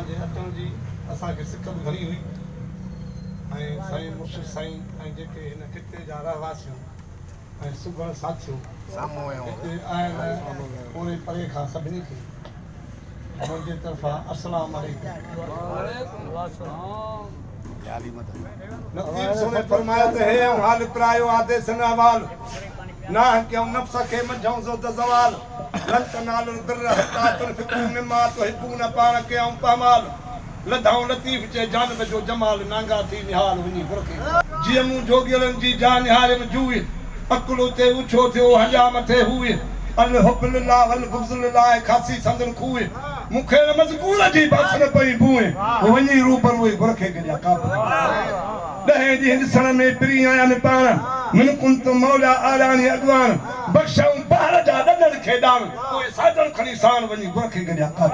जे अचण जी असांखे सिक बि घणी हुई ऐं साईं मुर्शिद साईं ऐं जेके हिन खिते जा रहवासियूं ऐं सुगण साथियूं हिते आयल पूरे परे खां सभिनी खे मुंहिंजे तरफ़ां अस्सलाम नतीब सुने फरमाया त हे हाल प्रायो आदेश न अवाल ना क्यों नफ्स के मझों जो दजवाल लन तनालुल बिर्र हत्ता तुनफिकू मिम्मा तुहिब्बून पाण के औं पमाल लधाऊं लतीफ जे जानब जो जमाल नांगा थी निहाल वनी बुरखे जीअं मूं जोगियरनि जी जान निहाल में जूए अकुलो ते उछो थियो हजा मथे हुए अल हुब्बिल्लाह वल गुज़लिल्लाह खासी संदन खूए मुखे मज़कूर जी बासन पई बूए वनी रूपर हुए बुरखे के जा का दहे जी हिंदसन में प्री आया ने पाण मन कुंत मौला आलानी अगवान बख्शाऊं पहाड़ जा ददन खेदान कोई साधन खणी सान वनी बुरखे के जा का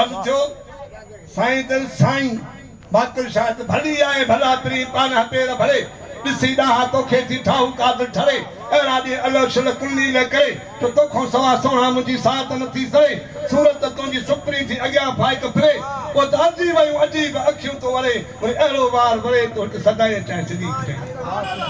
अब जो साईं दिल साईं बाकर शायद भली आए भला प्री पान पेर भले दिसी डाहा तो खेती ठाऊ कादर ठरे एरा दी अलग शल कुल्ली ले करे तो तोखो सवा सोना मुजी साथ न थी सरे सूरत तुंजी सुपरी थी अग्या फाई कपरे ओ दादी वयो अजीब अखियों तो वरे और एरो वार वरे तो सदाए चाहे सदी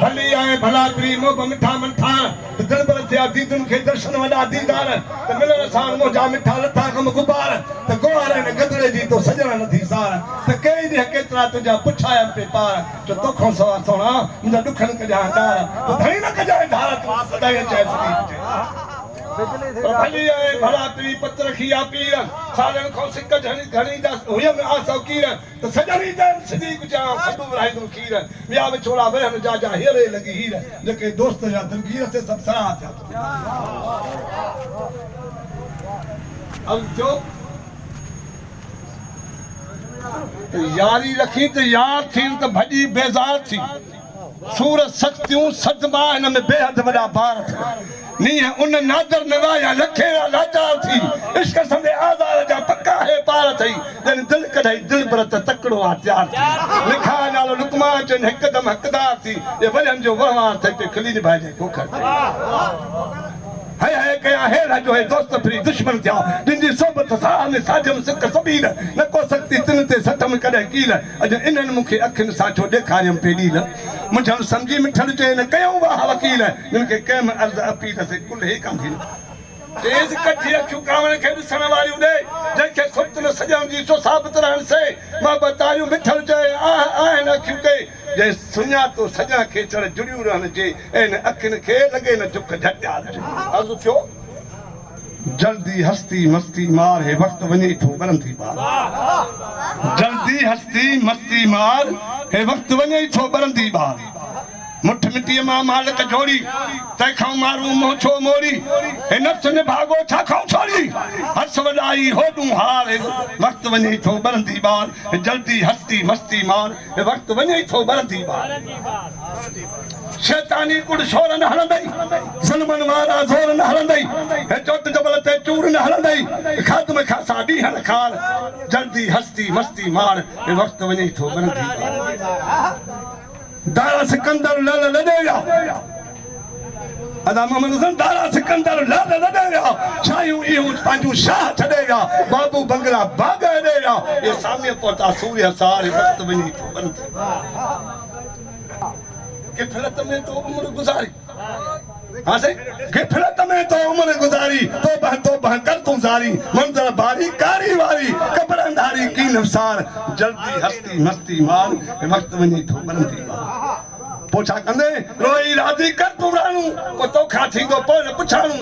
भली आए भला प्री मोब मिठा मनठा दिल पर थिया दीदन के दर्शन वडा दीदार त मिलन साण मोजा मिठा लथा कम गुबार त गोवारे ने गदड़े जी तो सजना न थी सार त कई दे केतरा तुजा पुछाया पे पार तो तोखो सवा सोना मुजा दुखन के जा डार तो धई न के जाए धार तो सदाए चाहे सदी भली आए भला प्री पत्र खिया पीर सालन खो सिक घणी घणी दा हुय में आसो कीर तो सजनी दन सदी गुजा सदू राई दो खीर बिया में छोला बहन जा जा हेरे लगी हीर जेके दोस्त या दिलगीर से सब सरा था अब जो यारी रखी तो यार थी तो भजी बेजार थी सूरत सख्तियों सदमा इन में बेहद वडा भारत नी है उन नादर नवाया लखे लाचार थी इश्क संदे आज़ार जा पक्का है पार थई जन दिल कढाई दिल बरत तकड़ो आ त्यार थी लिखा नालो लुकमा चन एकदम हकदार थी ये वजन जो वहवार थे पे खलील भाई जे कोखर हाय हाय कया हेरा जो है दोस्त फ्री दुश्मन थिया जिनजी सोबत साने साजम सिक सबीर न को सकती तिन ते सठम कदे कील अज इनन मुखे अखिन साचो देखारियम पेडील मुझन समझी मिठल जे न कयो वाह वकील इनके कैम अर्ज अपील से कुल हे काम थी तेज कठी अखियों कावण के दिसण वालियूं दे जेके सुत न सजन जी सो साबित रहन से मां बतायूं मिठल जे आहिन अखियों के जे सुञा तो सजा के चढ़ जुड़ियूं रहन जे इन अखिन के लगे न दुख झटिया अर्ज थियो जल्दी हस्ती मस्ती मार है वक्त वनी थो बरंदी बार जल्दी हस्ती मस्ती मार है वक्त वनी थो बरंदी बार मुठ मिट्टी मां मालिक जोड़ी तैखां मारू मोह छो मोड़ी हे नफ्स ने भागो छा खाऊं छोड़ी हस वडाई होडू हार वक्त वनी थो बरंदी बार जल्दी हस्ती मस्ती मार हे वक्त वनी थो बरंदी बार शैतानी कुड़ शोर न हलंदई सलमन वारा जोर न हलंदई हे चोट जबल ते चूर न हलंदई खाद में खासा दी हन खार जल्दी हस्ती मस्ती मार हे वक्त वनी थो बरंदी बार दारा सिकंदर लाल लदेया अदा मोहम्मद हसन दारा सिकंदर लाल लदेया छायू इहू पांजू शाह छदेया बाबू बंगला बाग देया ये सामने पहुंचा सूर्य सारे वक्त वनी तो बंद गिफलत में तो उम्र गुजारी हां से गिफलत में तो उम्र गुजारी तो बह कर तू जारी मंजर बारी कारी वारी कब्र अंधारी की नफसार जल्दी हस्ती मस्ती मार वक्त वनी तो बंदी पोछा कंदे रोई राजी कर तू रानू को तो खा थींदो पो न पुछाणू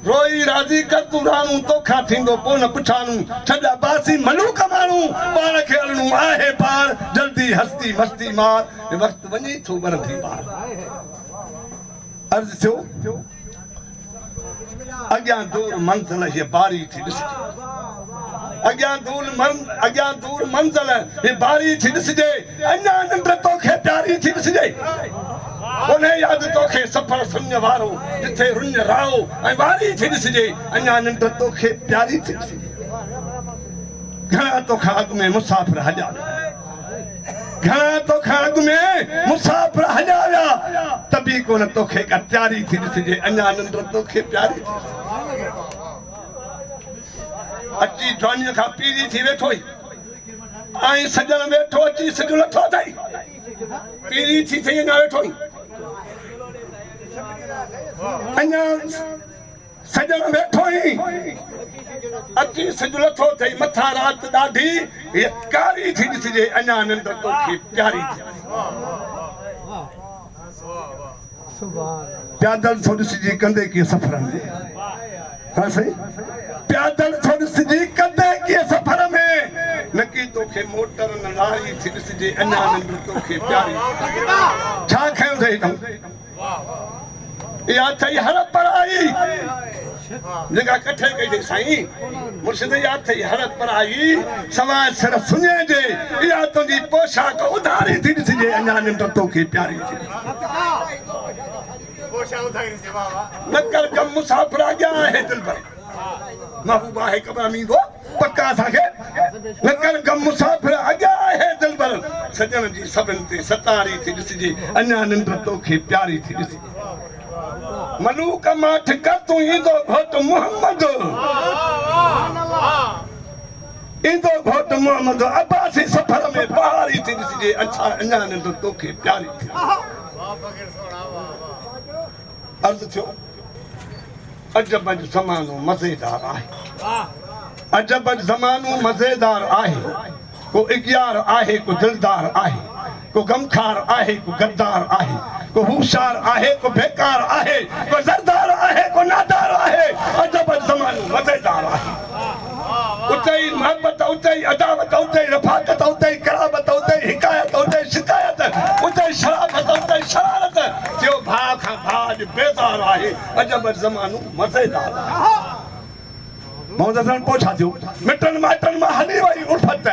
रोई राजी कर तू रानू तो खा थींदो पो न पुछाणू छड़ा बासी मलू कमाणू पाण खे हलणू आहे पार जल्दी हस्ती मस्ती मार वक्त वनी तो बंदी बार अर्ज थियो अग्यां दूर मंजिल ये बारी थी ॾिसजे अग्यां दूर मंजिल ये बारी थी ॾिसजे अञा निंड तोखे प्यारी थी ॾिसजे उन्हें याद तोखे सफ़र सुञ वारो जिथे रुञ राओ ऐं वारी थी ॾिसजे अञा निंड तोखे प्यारी थी ॾिसजे घणा तोखां अॻु में मुसाफ़िर हॼा घणा तोखां अॻु में मुसाफ़िर हॼा विया तभी कोन तोखे का त्यारी थी ॾिसजे अञा निंड तोखे प्यारी थी अची जवानीअ खां पीरी थी वेठो ऐं सजण वेठो अची सॼो लथो अथई पीरी थी थई अञा वेठो अञा सजण वेठो अची सॼो लथो अथई मथां राति ॾाढी कारी थी ॾिसिजे अञा निंड तोखे प्यारी थी प्यादल थो ॾिसिजे कंदे कीअं सफ़र में हाँ सही प्यादल थो ॾिसिजे कंदे कीअं सफ़र में न की तोखे मोटर न लारी थी ॾिसिजे अञा निंड तोखे प्यारी छा खयो अथई इहा अथई हर पढ़ाई जेका कठे कई अथई साईं मुर्शिद इहा अथई हर पढ़ाई सवाइ सिर सुञे जे इहा तुंहिंजी पोशाक उधारी थी ॾिसिजे अञा निंड तोखे प्यारी थी न कर कम मुसाफ़िर अॻियां आहे दिलबर महबूबा आहे कबरा मींदो पक्का असांखे न कर कम मुसाफ़िर अॻियां आहे दिलबर सजण जी सभिनि ते सतारी थी ॾिसिजे अञा निंड तोखे प्यारी थी ॾिसिजे मलूक माठ कर तूं ईंदो घोट मोहम्मद ईंदो घोट मोहम्मद अब्बासी सफ़र में बहारी थी ॾिसिजे अच्छा अञा निंड तोखे प्यारी थी अर्ज़ थियो अजब ज़मानो मज़ेदार आहे अजब ज़मानो मज़ेदार आहे को इग्यार आहे को दिलदार आहे को गमखार आहे को गद्दार आहे को होशियार आहे को बेकार आहे को ज़रदार आहे को नादार आहे अजब ज़मानो मज़ेदार आहे उते ही मोहब्बत उते ही अदावत उते ही रफ़ाक़त उते ही कराबत उते ही हिकायत उते ही शिकायत उते ही शराफत उते ही शरारत जो भाउ खां भाउ बेज़ार आहे अजब ज़मानो मज़ेदार आहे मोहम्मद हसन पोइ छा थियो मिटनि माइटनि मां हली वई उल्फत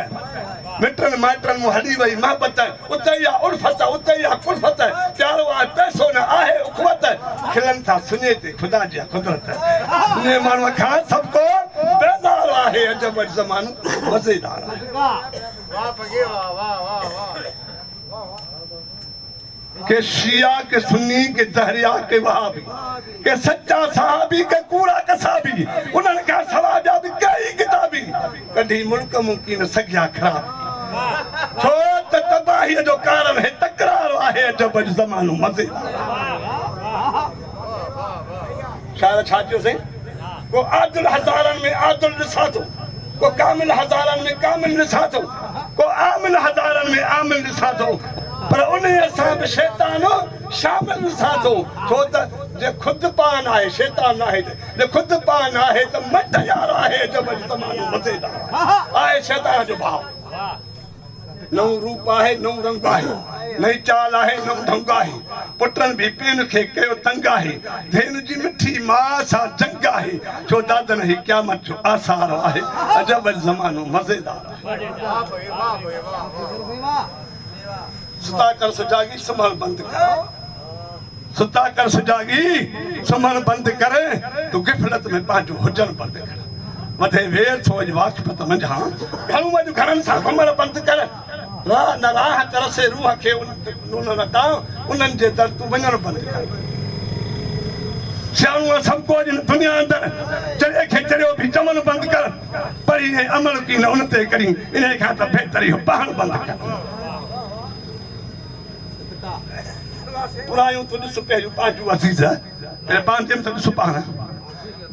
मिटनि माइटनि मां हली वई मोहब्बत उते ई आहे उल्फत उते ई आहे कुल्फत प्यारो आहे पैसो न आहे उखवत खिलनि था सुञे ते ख़ुदा जी कुदरत सुञे माण्हूअ खां सभु को बेज़ार आहे अजब ज़मानो मज़ेदार आहे के शिया के सुन्नी के दहरिया के वहाबी के सच्चा सहाबी के कूड़ा कसाबी उन्हनि खां सवाइ ॿिया बि कई किताबी कढी मुल्क मुमकिन सॻिया ख़राब छो त तबाहीअ जो कारण है तकरार आहे अजब ज़मानो मज़ेदार शायर छा चयोसीं को आदिल हज़ारनि में आदिल ॾिसां थो को कामिल हज़ारनि में कामिल ॾिसां थो को आमिल हज़ारनि में आमिल ॾिसां थो पर उन सां बि शैतान शामिल ॾिसां थो छो त जे ख़ुदि पान आहे शैतान आहे जे ख़ुदि पान आहे त मट यार आहे जब ज़मानो मज़ेदार आहे शैतान जो भाउ नओं रूप आहे नओं रंग आहे नई चाल आहे नओं ढंग आहे पुटनि बि पीउनि खे कयो तंग आहे भेण जी मिठी माउ सां जंग आहे छो दादनि ही क़यामत जो आसार आहे अजब ज़मानो मज़ेदार सुता कर सुजागी संभल बंद कर सुता कर सुजागी संभल बंद कर तू गिफलत में पंहिंजो हुजन बंद कर मथे वेर सोच वाक़फ़त मंझां घणो अॼु घरनि सां घुमण बंद कर राह न राह कर से रूह खे उन्हनि उन्हनि जे दर तूं वञण बंद कर सियाणूअ सभु को दुनिया अंदरि चढ़े खे चढ़ियो बि चवण बंद कर पर इहे अमल की न उन ते करी इन खां त बहितर इहो पढ़ण बंद कर बुरायूं तूं ॾिस पहिरियों पंहिंजूं अज़ीज़ पहिरें पंहिंजे में त ॾिस पाण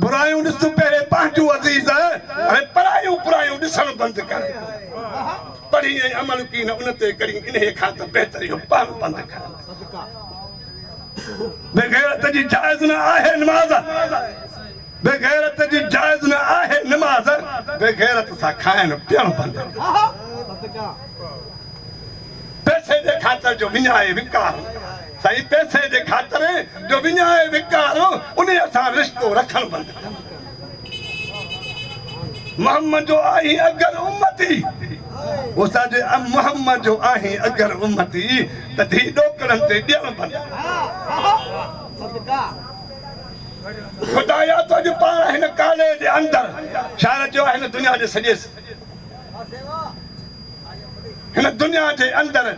बुरायूं ॾिस पहिरें पंहिंजूं अज़ीज़ हाणे पढ़ायूं पुरायूं ॾिसणु बंदि कर पढ़ी ऐं अमल की न उन ते करी इन खां त बहितर इहो पढ़ण बंदि कर बेग़ैरत जी जाइज़ न आहे नमाज़ बेग़ैरत जी जाइज़ न आहे नमाज़ बेग़ैरत सां खाइण पीअण बंदि कर पैसे जे ख़ातिर जो विञाए विकार साईं पैसे जे ख़ातिर जो विञाए विकार उन सां रिश्तो रखण बंदि कर मोहम्मद जो आई अगर उम्मती उसाजे मोहम्मद जो आई अगर उम्मती त धी ॾोकड़नि ते ॾियण बंदि ख़ुदाया तो अॼु पाण हिन काले जे अंदरि शायर जो हिन दुनिया जे सॼे हिन दुनिया जे अंदरि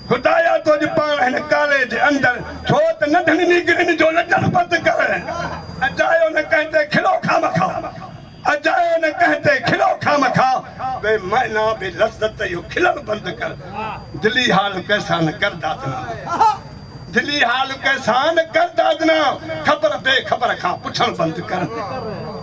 ख़ुदाया तो अॼु पाण हिन काले जे अंदरि छो त नंढनि निगरियुनि जो नचण बंदि कर अजायो न कंहिं ते खिलो खा बे मैना बे लज़्ज़त यो खिलन बंद कर दिली हाल कैसा न कर दादना दिली हाल कैसा न कर दादना खबर बेखबर खां पुछण बंद कर